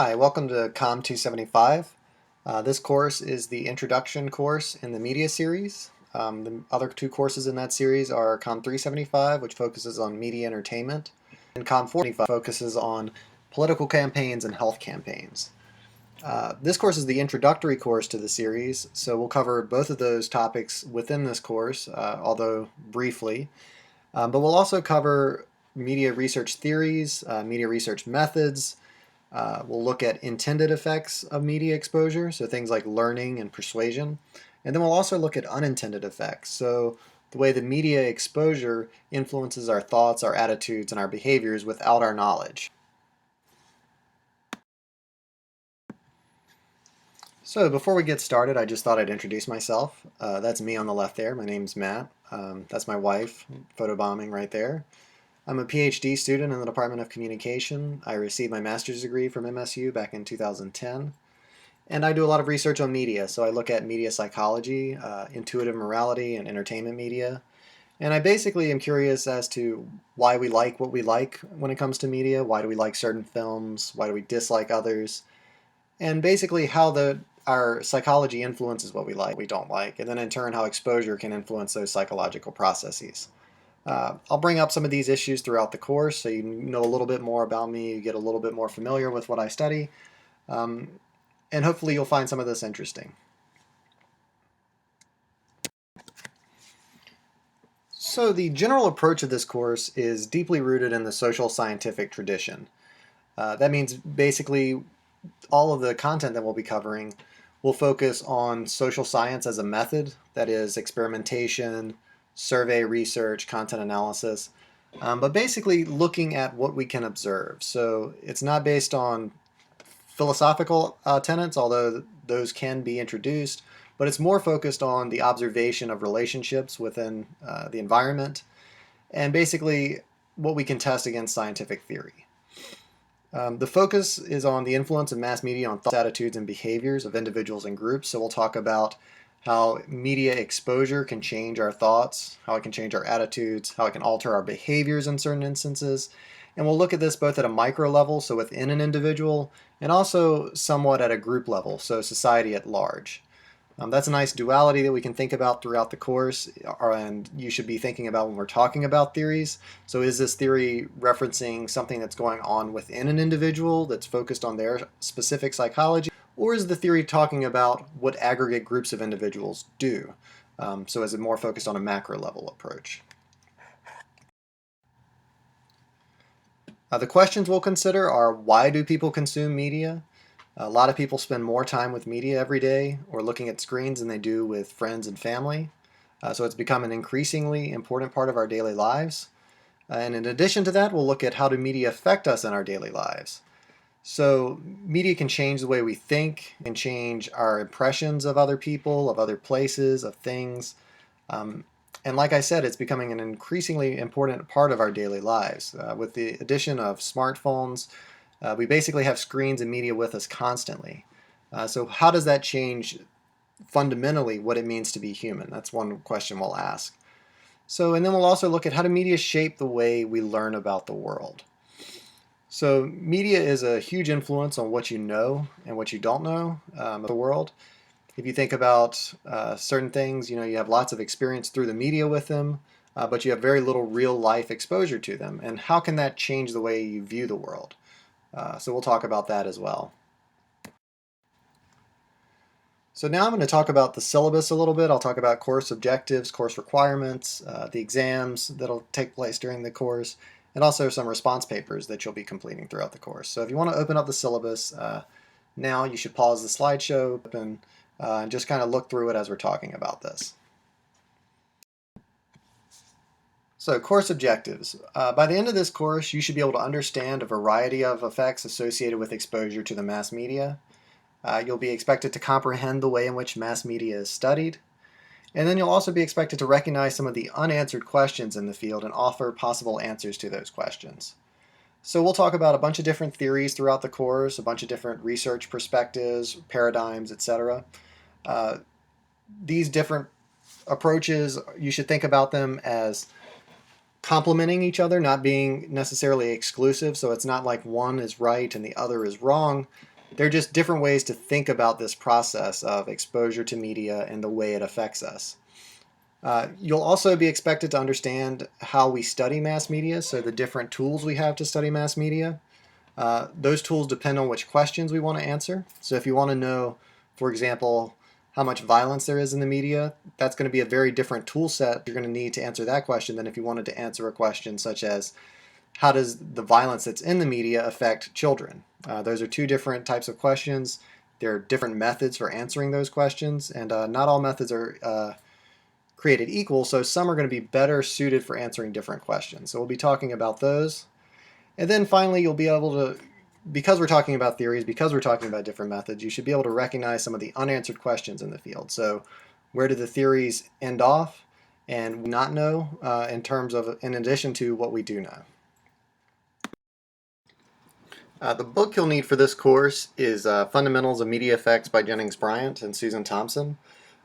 Hi, welcome to COM 275. This course is the introduction course in the media series. The other two courses in that series are COM 375, which focuses on media entertainment, and COM 475 focuses on political campaigns and health campaigns. This course is the introductory course to the series, so we'll cover both of those topics within this course, although briefly. But we'll also cover media research theories, media research methods. We'll look at intended effects of media exposure, so things like learning and persuasion. And then we'll also look at unintended effects, so the way the media exposure influences our thoughts, our attitudes, and our behaviors without our knowledge. So before we get started, I just thought I'd introduce myself. That's me on the left there. My name's Matt. That's my wife, photobombing right there. I'm a PhD student in the Department of Communication. I received my master's degree from MSU back in 2010. And I do a lot of research on media, so I look at media psychology, intuitive morality, and entertainment media. And I basically am curious as to why we like what we like when it comes to media. Why do we like certain films? Why do we dislike others? And basically how our psychology influences what we like, we don't like, and then in turn how exposure can influence those psychological processes. I'll bring up some of these issues throughout the course so you know a little bit more about me, you get a little bit more familiar with what I study, and hopefully you'll find some of this interesting. So the general approach of this course is deeply rooted in the social scientific tradition. That means basically all of the content that we'll be covering will focus on social science as a method, that is experimentation, survey research, content analysis, but basically looking at what we can observe. So it's not based on philosophical tenets, although those can be introduced, but it's more focused on the observation of relationships within the environment and basically what we can test against scientific theory. The focus is on the influence of mass media on thoughts, attitudes, and behaviors of individuals and groups. So we'll talk about how media exposure can change our thoughts, how it can change our attitudes, how it can alter our behaviors in certain instances. And we'll look at this both at a micro level, so within an individual, and also somewhat at a group level, so society at large. That's a nice duality that we can think about throughout the course, and you should be thinking about when we're talking about theories. So is this theory referencing something that's going on within an individual that's focused on their specific psychology, or is the theory talking about what aggregate groups of individuals do? So is it more focused on a macro level approach? The questions we'll consider are, why do people consume media? A lot of people spend more time with media every day or looking at screens than they do with friends and family. So it's become an increasingly important part of our daily lives. And in addition to that, we'll look at how do media affect us in our daily lives. So media can change the way we think, can change our impressions of other people, of other places, of things. And like I said, it's becoming an increasingly important part of our daily lives. With the addition of smartphones, we basically have screens and media with us constantly. So how does that change fundamentally what it means to be human? That's one question we'll ask. And then we'll also look at how do media shape the way we learn about the world. So media is a huge influence on what you know and what you don't know of the world. If you think about certain things, you have lots of experience through the media with them, but you have very little real life exposure to them. And how can that change the way you view the world? So we'll talk about that as well. So now I'm going to talk about the syllabus a little bit. I'll talk about course objectives, course requirements, the exams that'll take place during the course, and also some response papers that you'll be completing throughout the course. So if you want to open up the syllabus, now you should pause the slideshow and just kind of look through it as we're talking about this. So course objectives. By the end of this course, you should be able to understand a variety of effects associated with exposure to the mass media. You'll be expected to comprehend the way in which mass media is studied. And then you'll also be expected to recognize some of the unanswered questions in the field and offer possible answers to those questions. So we'll talk about a bunch of different theories throughout the course, a bunch of different research perspectives, paradigms, etc. These different approaches, you should think about them as complementing each other, not being necessarily exclusive. So it's not like one is right and the other is wrong. They're just different ways to think about this process of exposure to media and the way it affects us. You'll also be expected to understand how we study mass media, so the different tools we have to study mass media. Those tools depend on which questions we want to answer. So if you want to know, for example, how much violence there is in the media, that's going to be a very different tool set you're going to need to answer that question than if you wanted to answer a question such as, how does the violence that's in the media affect children? Those are two different types of questions. There are different methods for answering those questions, and not all methods are created equal, so some are going to be better suited for answering different questions. So we'll be talking about those. And then finally, you'll be able to, because we're talking about theories, because we're talking about different methods, you should be able to recognize some of the unanswered questions in the field. So where do the theories end off and not know in terms of, in addition to what we do know. The book you'll need for this course is Fundamentals of Media Effects by Jennings Bryant and Susan Thompson.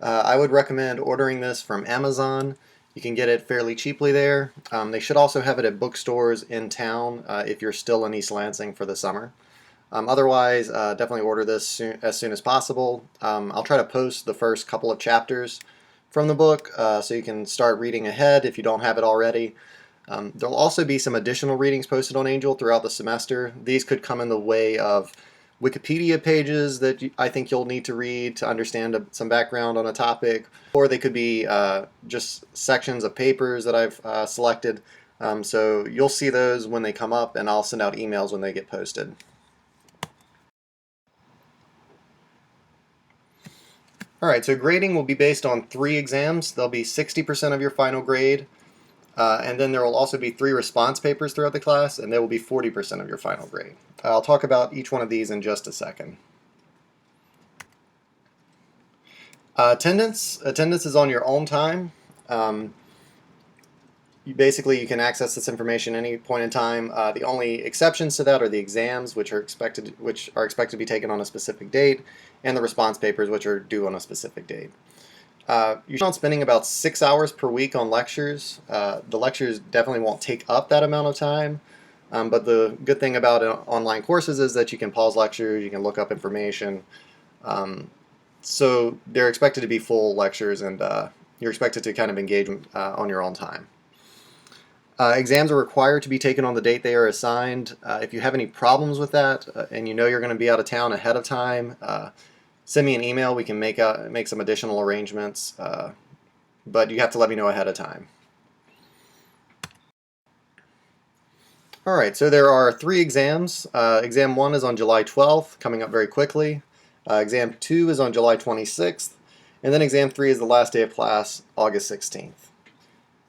I would recommend ordering this from Amazon. You can get it fairly cheaply there. They should also have it at bookstores in town if you're still in East Lansing for the summer. Otherwise, definitely order this as soon as possible. I'll try to post the first couple of chapters from the book so you can start reading ahead if you don't have it already. There'll also be some additional readings posted on Angel throughout the semester. These could come in the way of Wikipedia pages that I think you'll need to read to understand some background on a topic, or they could be just sections of papers that I've selected. So you'll see those when they come up, and I'll send out emails when they get posted. Alright, so grading will be based on 3 exams. There'll be 60% of your final grade, and then there will also be 3 response papers throughout the class, and they will be 40% of your final grade. I'll talk about each one of these in just a second. Attendance is on your own time. You can access this information at any point in time. The only exceptions to that are the exams, which are expected to be taken on a specific date, and the response papers, which are due on a specific date. You're not spending about 6 hours per week on lectures. The lectures definitely won't take up that amount of time, but the good thing about online courses is that you can pause lectures, you can look up information. So they're expected to be full lectures, and you're expected to kind of engage on your own time. Exams are required to be taken on the date they are assigned. If you have any problems with that, and you know you're going to be out of town ahead of time, send me an email. We can make some additional arrangements, but you have to let me know ahead of time. Alright, so there are 3 exams. Exam 1 is on July 12th, coming up very quickly. Exam 2 is on July 26th, and then Exam 3 is the last day of class, August 16th.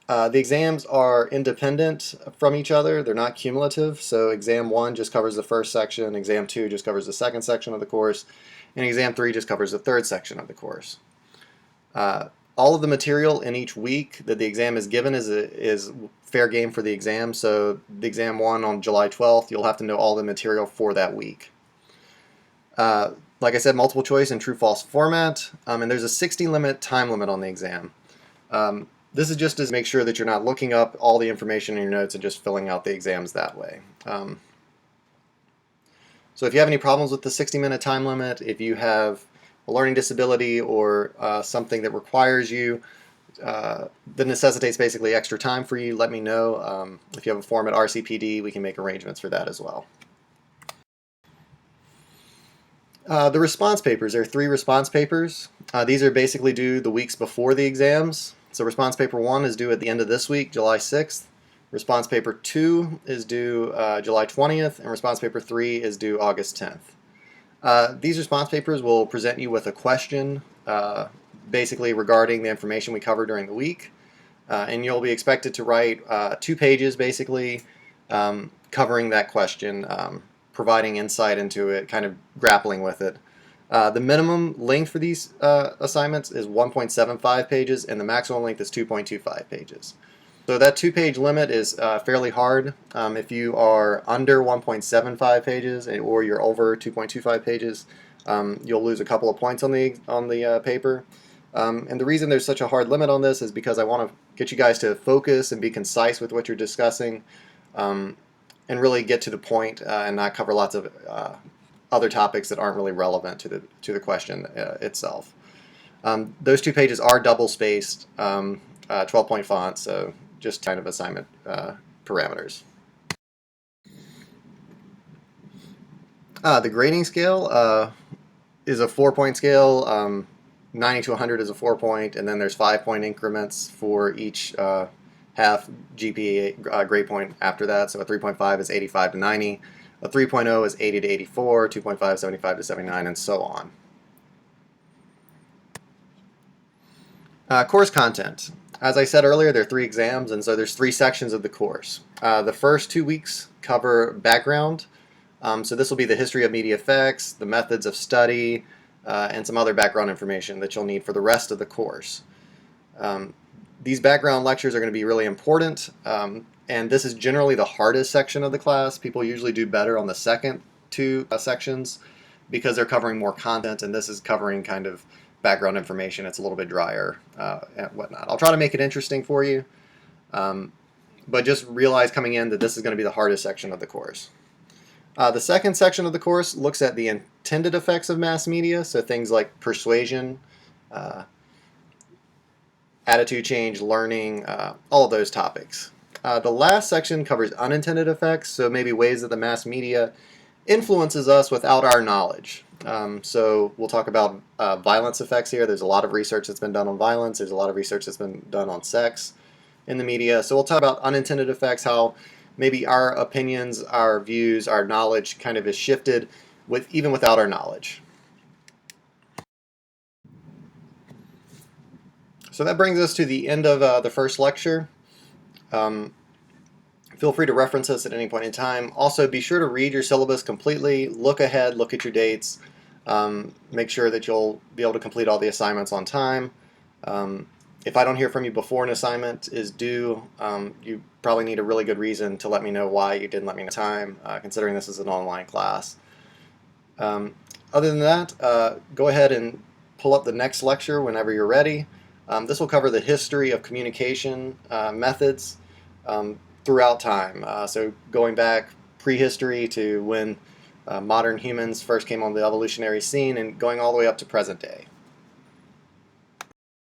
The exams are independent from each other. They're not cumulative, so Exam 1 just covers the first section, Exam 2 just covers the second section of the course, and Exam 3 just covers the third section of the course. All of the material in each week that the exam is given is fair game for the exam, so the Exam 1 on July 12th, you'll have to know all the material for that week. Like I said, multiple choice and true-false format, and there's a 60-minute time limit on the exam. This is just to make sure that you're not looking up all the information in your notes and just filling out the exams that way. So if you have any problems with the 60-minute time limit, if you have a learning disability or something that requires you, that necessitates basically extra time for you, let me know. If you have a form at RCPD, we can make arrangements for that as well. The response papers, there are 3 response papers. These are basically due the weeks before the exams. So response paper 1 is due at the end of this week, July 6th. Response paper 2 is due July 20th, and response paper 3 is due August 10th. These response papers will present you with a question basically regarding the information we cover during the week. And you'll be expected to write 2 pages basically covering that question, providing insight into it, kind of grappling with it. The minimum length for these assignments is 1.75 pages, and the maximum length is 2.25 pages. So that 2-page limit is fairly hard. If you are under 1.75 pages or you're over 2.25 pages, you'll lose a couple of points on the paper. And the reason there's such a hard limit on this is because I want to get you guys to focus and be concise with what you're discussing, and really get to the point and not cover lots of other topics that aren't really relevant to the question itself. Those 2 pages are double spaced, 12-point font, so just kind of assignment parameters. The grading scale is a 4-point scale. 90 to 100 is a 4-point, and then there's 5-point increments for each half GPA grade point after that. So a 3.5 is 85 to 90, a 3.0 is 80 to 84, 2.5 75 to 79, and so on. Course content. As I said earlier, there are 3 exams, and so there's 3 sections of the course. The first 2 weeks cover background. So this will be the history of media effects, the methods of study, and some other background information that you'll need for the rest of the course. These background lectures are going to be really important, and this is generally the hardest section of the class. People usually do better on the second 2 sections because they're covering more content, and this is covering kind of background information. It's a little bit drier and whatnot. I'll try to make it interesting for you, but just realize coming in that this is going to be the hardest section of the course. The second section of the course looks at the intended effects of mass media, so things like persuasion, attitude change, learning, all of those topics. The last section covers unintended effects, so maybe ways that the mass media influences us without our knowledge. So we'll talk about violence effects here. There's a lot of research that's been done on violence. There's a lot of research that's been done on sex in the media. So we'll talk about unintended effects, how maybe our opinions, our views, our knowledge kind of is shifted even without our knowledge. So that brings us to the end of the first lecture. Feel free to reference this at any point in time. Also, be sure to read your syllabus completely, look ahead, look at your dates, make sure that you'll be able to complete all the assignments on time. If I don't hear from you before an assignment is due, you probably need a really good reason to let me know why you didn't let me know time, considering this is an online class. Other than that, go ahead and pull up the next lecture whenever you're ready. This will cover the history of communication methods throughout time. So going back prehistory to when modern humans first came on the evolutionary scene and going all the way up to present day.